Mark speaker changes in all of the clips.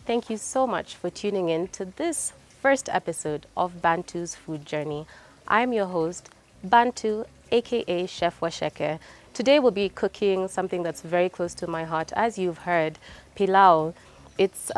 Speaker 1: Thank you so much for tuning in to this first episode of Bantu's Food Journey. I'm your host, Bantu, aka Chef Washeke. Today we'll be cooking something that's very close to my heart. As you've heard, pilau. It's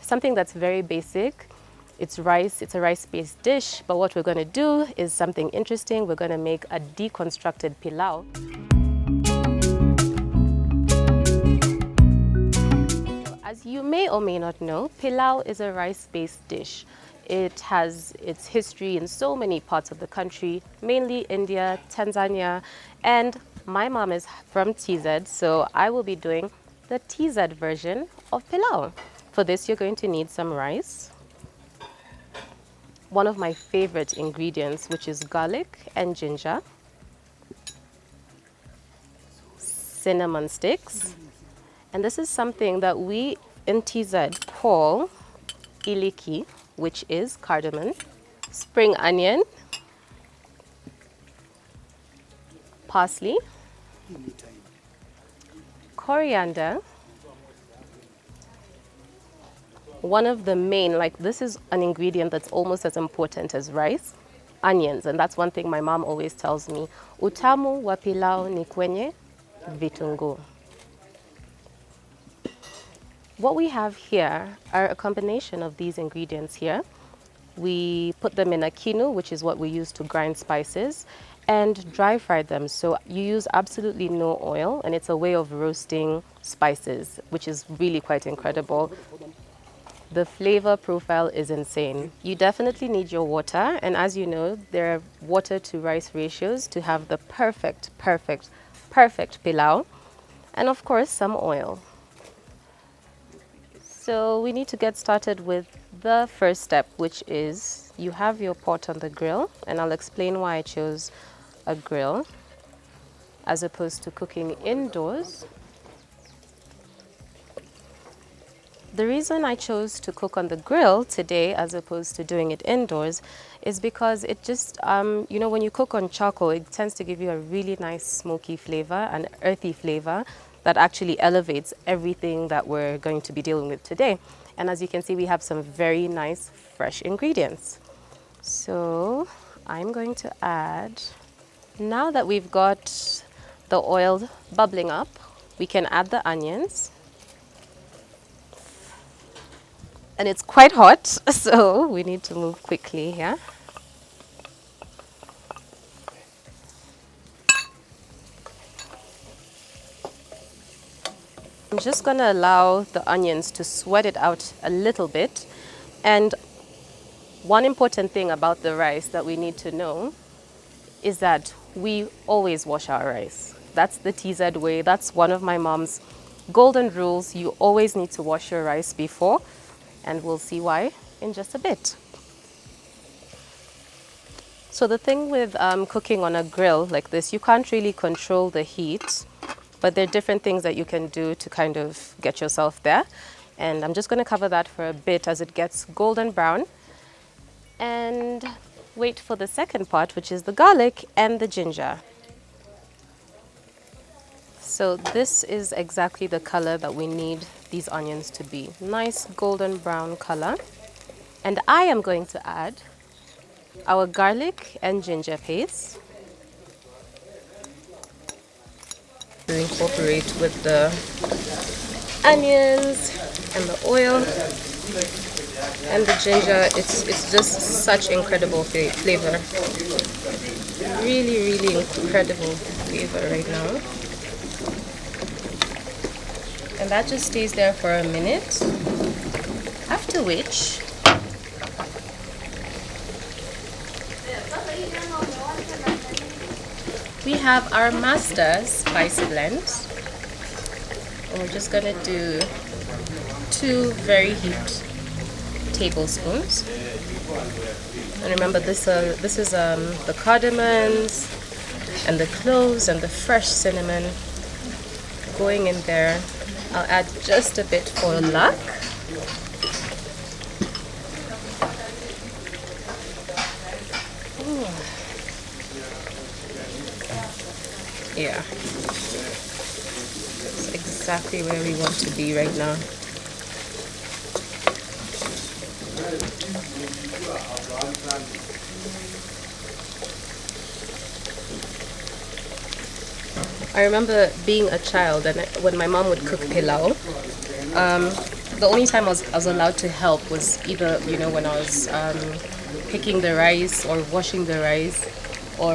Speaker 1: something that's very basic. It's rice, it's a rice-based dish, but what we're going to do is something interesting. We're going to make a deconstructed pilau. As you may or may not know, pilau is a rice-based dish. It has its history in so many parts of the country, mainly India, Tanzania, and my mom is from TZ, so I will be doing the TZ version of pilau. For this, you're going to need some rice, one of my favorite ingredients, which is garlic and ginger, cinnamon sticks, and this is something that we in TZ call iliki, which is cardamom, spring onion, parsley, coriander, one of the main, like this is an ingredient that's almost as important as rice, onions. And that's one thing my mom always tells me, utamu wa pilau ni kwenye vitunguu. What we have here are a combination of these ingredients here. We put them in a kinu, which is what we use to grind spices, and dry fry them. So you use absolutely no oil, and it's a way of roasting spices, which is really quite incredible. The flavor profile is insane. You definitely need your water, and as you know, there are water to rice ratios to have the perfect pilau, and of course some oil. So we need to get started with the first step, which is you have your pot on the grill, and I'll explain why I chose a grill as opposed to cooking indoors. The reason I chose to cook on the grill today as opposed to doing it indoors is because it just, you know, when you cook on charcoal, it tends to give you a really nice smoky flavor, an earthy flavor that actually elevates everything that we're going to be dealing with today. And as you can see, we have some very nice fresh ingredients. So I'm going to add, now that we've got the oil bubbling up, we can add the onions. And it's quite hot, so we need to move quickly here. I'm just going to allow the onions to sweat it out a little bit. And one important thing about the rice that we need to know is that we always wash our rice. That's the TZ way. That's one of my mom's golden rules. You always need to wash your rice before. And we'll see why in just a bit. So the thing with cooking on a grill like this, you can't really control the heat, but there are different things that you can do to kind of get yourself there. And I'm just going to cover that for a bit as it gets golden brown. And wait for the second part, which is the garlic and the ginger. So this is exactly the color that we need these onions to be. Nice golden brown color. And I am going to add our garlic and ginger paste to incorporate with the onions and the oil and the ginger. It's just such incredible flavor. Really, really incredible flavor right now. And that just stays there for a minute, after which we have our master spice blend. And we're just going to do 2 very heaped tablespoons. And remember, this is the cardamoms and the cloves and the fresh cinnamon going in there. I'll add just a bit for luck. Ooh. Yeah. That's exactly where we want to be right now. I remember being a child and when my mom would cook pilau, the only time I was allowed to help was either, when I was picking the rice or washing the rice or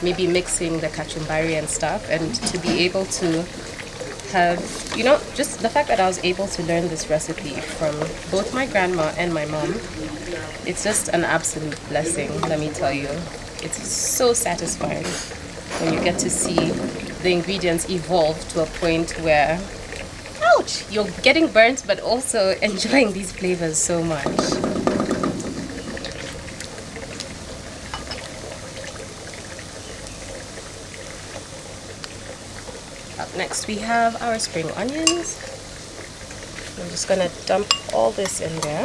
Speaker 1: maybe mixing the kachumbari and stuff. And to be able to have, just the fact that I was able to learn this recipe from both my grandma and my mom, it's just an absolute blessing, let me tell you. It's so satisfying when you get to see the ingredients evolve to a point where, ouch, you're getting burnt but also enjoying these flavors so much. Up next we have our spring onions. I'm just gonna dump all this in there.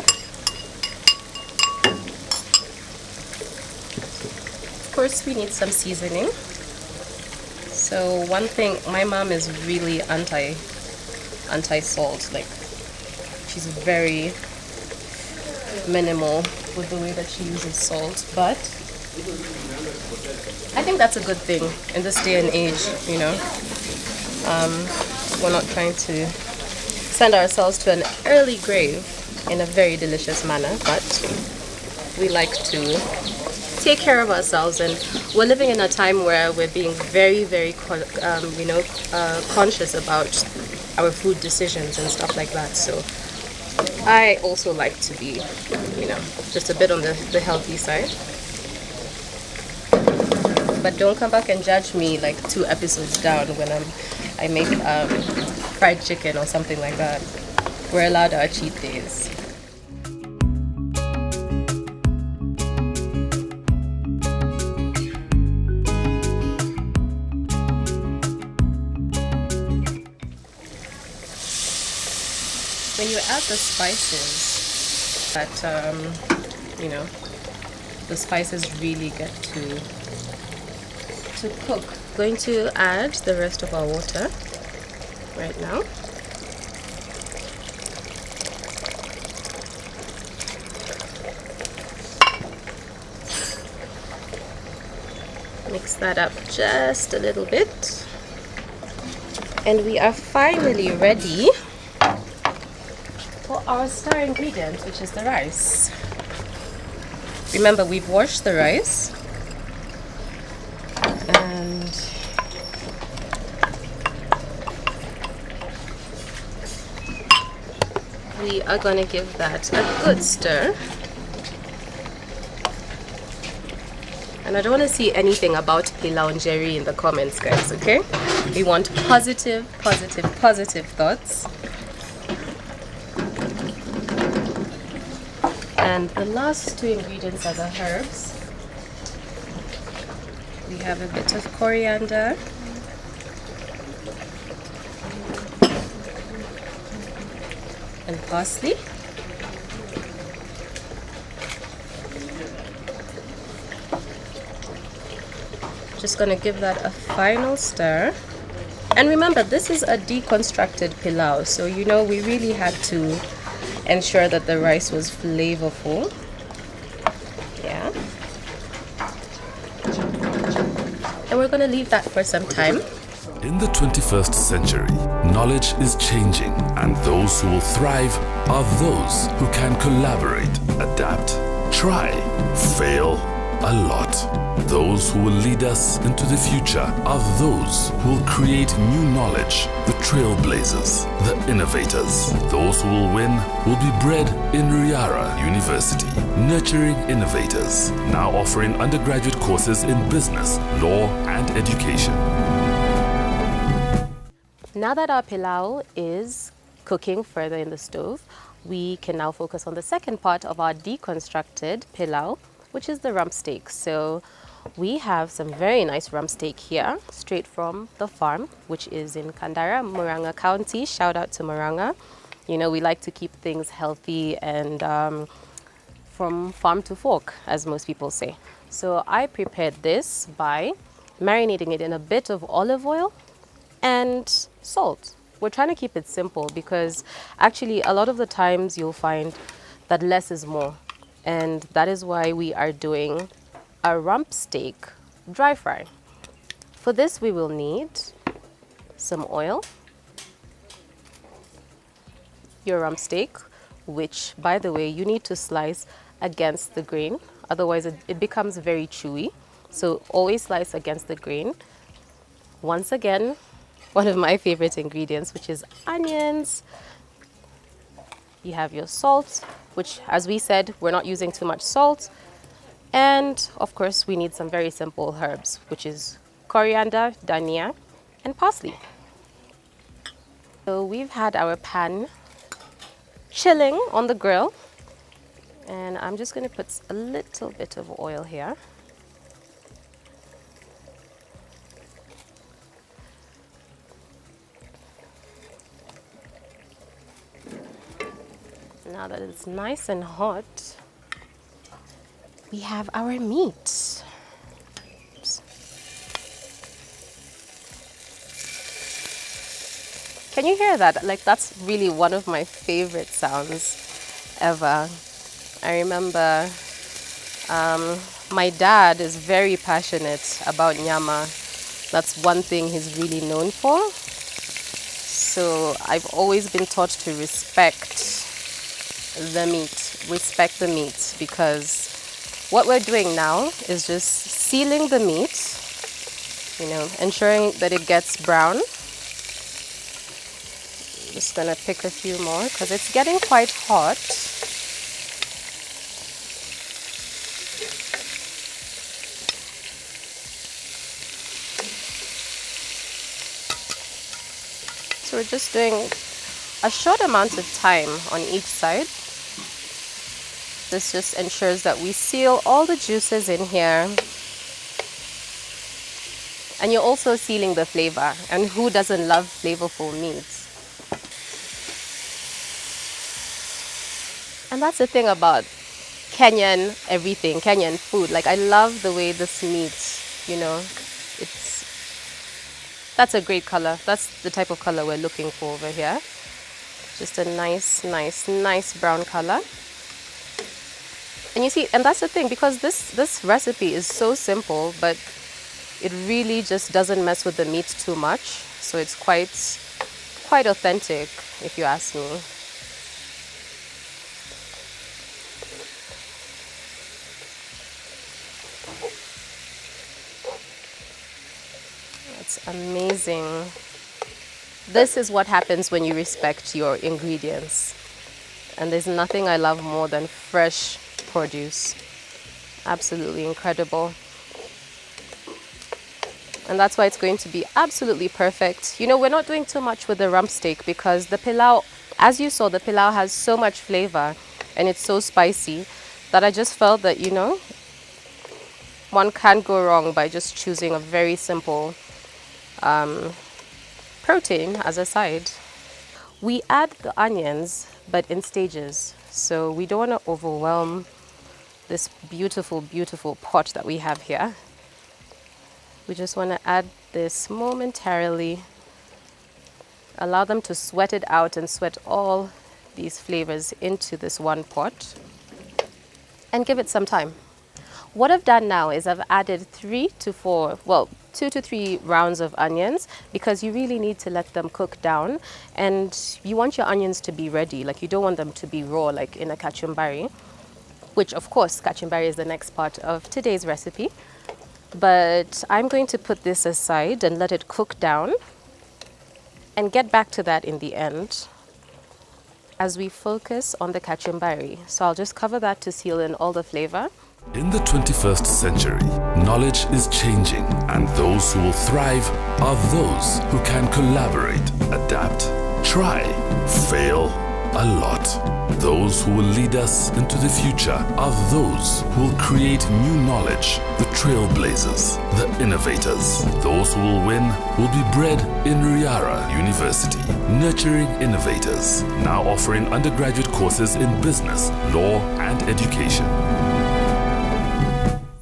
Speaker 1: Of course we need some seasoning. So one thing, my mom is really anti-salt. Like, she's very minimal with the way that she uses salt, but I think that's a good thing in this day and age, We're not trying to send ourselves to an early grave in a very delicious manner, but we like to take care of ourselves, and we're living in a time where we're being very, very conscious about our food decisions and stuff like that. So I also like to be just a bit on the healthy side, but don't come back and judge me like 2 episodes down when I make fried chicken or something like that. We're allowed our cheat days. When you add the spices, that the spices really get to cook. Going to add the rest of our water right now. Mix that up just a little bit, and we are finally ready for our star ingredient, which is the rice. Remember, we've washed the rice, and we are going to give that a good stir. And I don't want to see anything about pilau and jerry in the comments, guys, okay? We want positive thoughts. And the last 2 ingredients are the herbs. We have a bit of coriander, and parsley. Just gonna give that a final stir. And remember, this is a deconstructed pilau, so we really had to ensure that the rice was flavorful. Yeah. And we're gonna leave that for some time.
Speaker 2: In the 21st century, knowledge is changing, and those who will thrive are those who can collaborate, adapt, try, fail a lot. Those who will lead us into the future are those who will create new knowledge, the trailblazers, the innovators. Those who will win will be bred in Riara University, nurturing innovators, now offering undergraduate courses in business, law, and education.
Speaker 1: Now that our pilau is cooking further in the stove, we can now focus on the second part of our deconstructed pilau, which is the rump steak. So we have some very nice rump steak here, straight from the farm, which is in Kandara, Muranga County. Shout out to Muranga. We like to keep things healthy and from farm to fork, as most people say. So I prepared this by marinating it in a bit of olive oil and salt. We're trying to keep it simple because actually a lot of the times you'll find that less is more. and that is why we are doing a rump steak dry fry. For this, we will need some oil, your rump steak, which, by the way, you need to slice against the grain, otherwise it becomes very chewy. So always slice against the grain. Once again, one of my favorite ingredients, which is onions. You have your salt, which, as we said, we're not using too much salt. And of course, we need some very simple herbs, which is coriander, dhania, and parsley. So we've had our pan chilling on the grill, and I'm just going to put a little bit of oil here. Now that it's nice and hot, we have our meat. Oops. Can you hear that? Like, that's really one of my favorite sounds ever. I remember my dad is very passionate about nyama. That's one thing he's really known for. So I've always been taught to respect the meat, because what we're doing now is just sealing the meat, ensuring that it gets brown. Just gonna pick a few more because it's getting quite hot. So we're just doing a short amount of time on each side. This just ensures that we seal all the juices in here. And you're also sealing the flavor. And who doesn't love flavorful meats? And that's the thing about Kenyan everything, Kenyan food. Like, I love the way this meat, that's a great color. That's the type of color we're looking for over here. Just a nice brown color. And you see, and that's the thing, because this recipe is so simple, but it really just doesn't mess with the meat too much. So it's quite authentic, if you ask me. That's amazing. This is what happens when you respect your ingredients. And there's nothing I love more than fresh produce. Absolutely incredible. And that's why it's going to be absolutely perfect. We're not doing too much with the rump steak because the pilau, as you saw, the pilau has so much flavor and it's so spicy that I just felt that, one can't go wrong by just choosing a very simple protein as a side. We add the onions, but in stages. So we don't want to overwhelm this beautiful, beautiful pot that we have here. We just want to add this momentarily, allow them to sweat it out and sweat all these flavors into this one pot, and give it some time. What I've done now is I've added 2 to 3 rounds of onions, because you really need to let them cook down, and you want your onions to be ready. Like, you don't want them to be raw like in a kachumbari, which of course kachumbari is the next part of today's recipe. But I'm going to put this aside and let it cook down and get back to that in the end as we focus on the kachumbari. So I'll just cover that to seal in all the flavor.
Speaker 2: In the 21st century, knowledge is changing, and those who will thrive are those who can collaborate, adapt, try, fail a lot. Those who will lead us into the future are those who will create new knowledge, the trailblazers, the innovators. Those who will win will be bred in Riara University, nurturing innovators, now offering undergraduate courses in business, law, and education.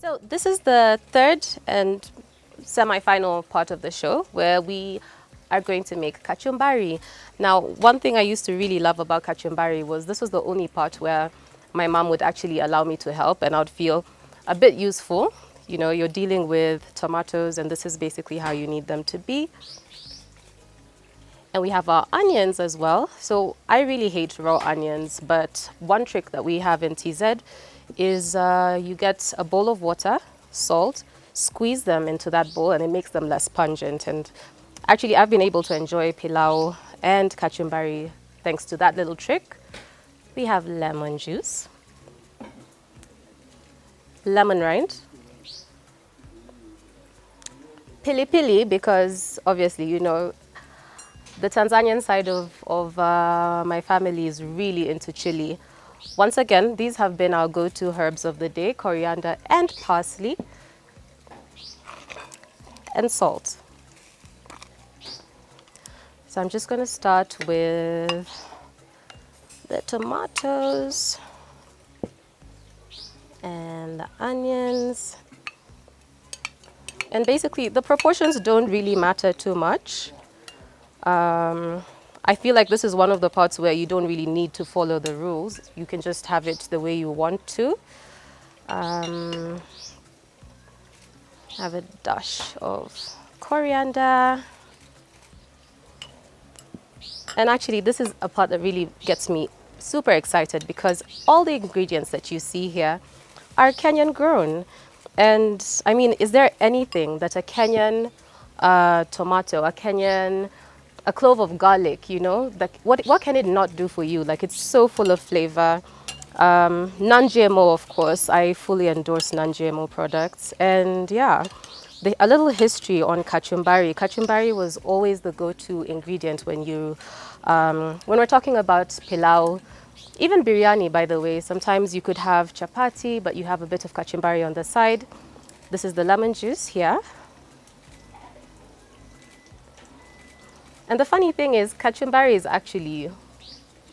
Speaker 1: So this is the third and semi-final part of the show where we are going to make kachumbari. Now, one thing I used to really love about kachumbari was this was the only part where my mom would actually allow me to help, and I would feel a bit useful. You know, you're dealing with tomatoes, and this is basically how you need them to be. And we have our onions as well. So I really hate raw onions, but one trick that we have in TZ is you get a bowl of water, salt, squeeze them into that bowl, and it makes them less pungent. And actually, I've been able to enjoy pilau and kachumbari thanks to that little trick. We have lemon juice, lemon rind, pili pili, because obviously, you know, the Tanzanian side of my family is really into chili. Once again, these have been our go-to herbs of the day: coriander and parsley, and salt. So I'm just going to start with the tomatoes and the onions. And basically, the proportions don't really matter too much. I feel like this is one of the parts where you don't really need to follow the rules. You can just have it the way you want to. Have a dash of coriander. And actually, this is a part that really gets me super excited, because all the ingredients that you see here are Kenyan grown. And I mean, is there anything that a Kenyan tomato, a clove of garlic, you know, what can it not do for you? Like, it's so full of flavor. Non-GMO, of course. I fully endorse non-GMO products. And yeah, a little history on kachumbari. Kachumbari was always the go-to ingredient when we're talking about pilau, even biryani, by the way. Sometimes you could have chapati, but you have a bit of kachumbari on the side. This is the lemon juice here. And the funny thing is, kachumbari is actually,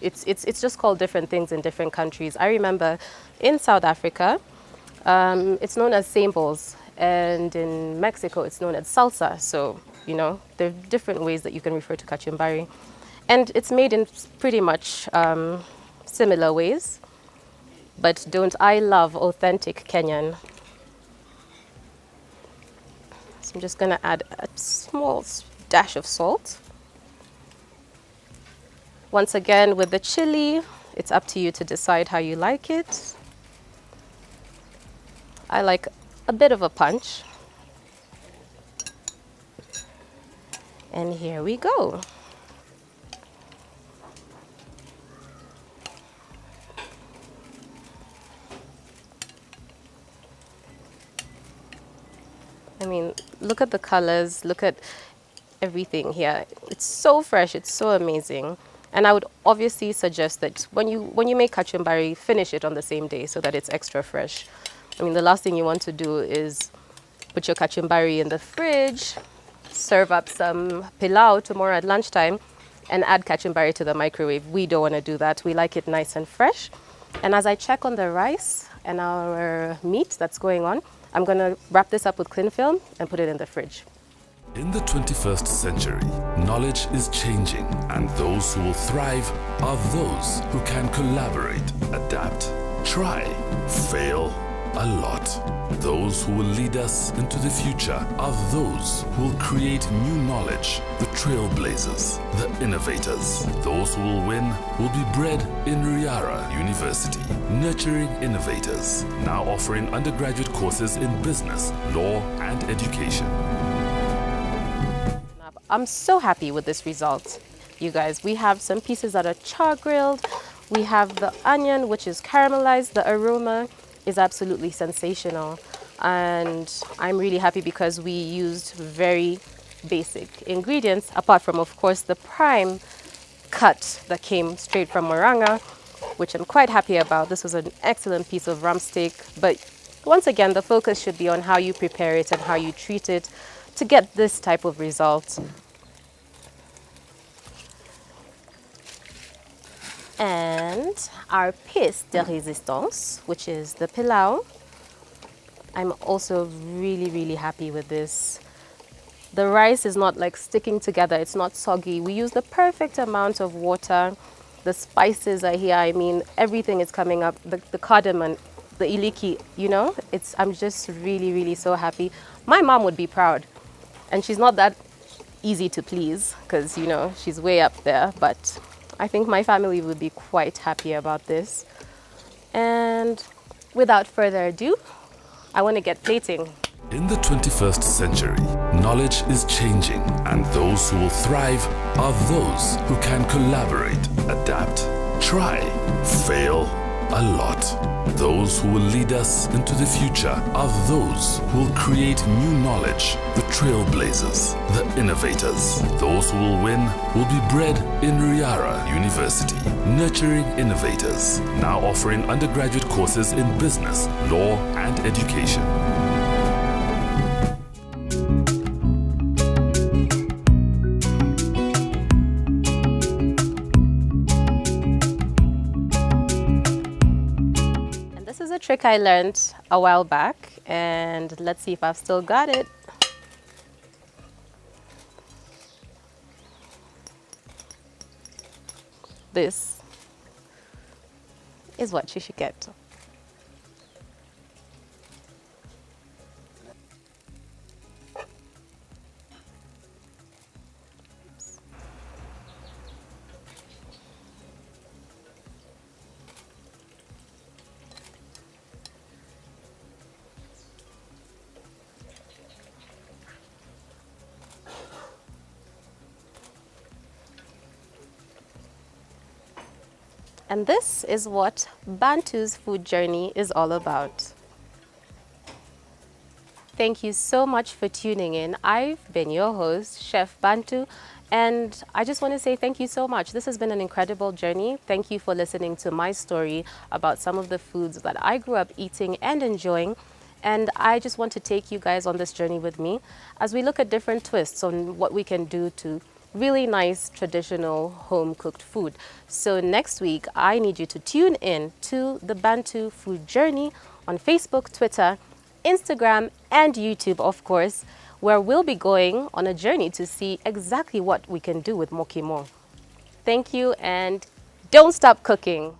Speaker 1: it's just called different things in different countries. I remember in South Africa, it's known as symbols, and in Mexico, it's known as salsa. So, you know, there are different ways that you can refer to kachumbari. And it's made in pretty much similar ways. But don't I love authentic Kenyan? So I'm just gonna add a small dash of salt. Once again, with the chili, it's up to you to decide how you like it. I like a bit of a punch. And here we go. I mean, look at the colors, look at everything here. It's so fresh, it's so amazing. And I would obviously suggest that when you make kachumbari, finish it on the same day so that it's extra fresh. I mean, the last thing you want to do is put your kachumbari in the fridge, serve up some pilau tomorrow at lunchtime, and add kachumbari to the microwave. We don't want to do that. We like it nice and fresh. And as I check on the rice and our meat that's going on, I'm going to wrap this up with cling film and put it in the fridge.
Speaker 2: In the 21st century, knowledge is changing, and those who will thrive are those who can collaborate, adapt, try, fail a lot. Those who will lead us into the future are those who will create new knowledge, the trailblazers, the innovators. Those who will win will be bred in Riara University, nurturing innovators, now offering undergraduate courses in business, law, and education.
Speaker 1: I'm so happy with this result, you guys. We have some pieces that are char grilled. We have the onion, which is caramelized. The aroma is absolutely sensational. And I'm really happy because we used very basic ingredients, apart from, of course, the prime cut that came straight from Moranga, which I'm quite happy about. This was an excellent piece of rump steak. But once again, the focus should be on how you prepare it and how you treat it to get this type of result. And our pièce de résistance, which is the pilau. I'm also really, really happy with this. The rice is not like sticking together, it's not soggy. We use the perfect amount of water. The spices are here. I mean, everything is coming up. The cardamom, the iliki, you know, I'm just really, really so happy. My mom would be proud. And she's not that easy to please because, you know, she's way up there. But I think my family would be quite happy about this. And without further ado, I want to get plating.
Speaker 2: In the 21st century, knowledge is changing, and those who will thrive are those who can collaborate, adapt, try, fail a lot. Those who will lead us into the future are those who will create new knowledge, the trailblazers, the innovators. Those who will win will be bred in Riara University, nurturing innovators, now offering undergraduate courses in business, law, and education.
Speaker 1: Trick I learned a while back, and let's see if I've still got it. This is what you should get. And this is what Bantu's food journey is all about. Thank you so much for tuning in. I've been your host, Chef Bantu, and I just want to say thank you so much. This has been an incredible journey. Thank you for listening to my story about some of the foods that I grew up eating and enjoying. And I just want to take you guys on this journey with me as we look at different twists on what we can do to really nice traditional home-cooked food. So next week, I need you to tune in to the Bantu Food Journey on Facebook, Twitter, Instagram, and YouTube, of course, where we'll be going on a journey to see exactly what we can do with mokimo. Thank you, and don't stop cooking.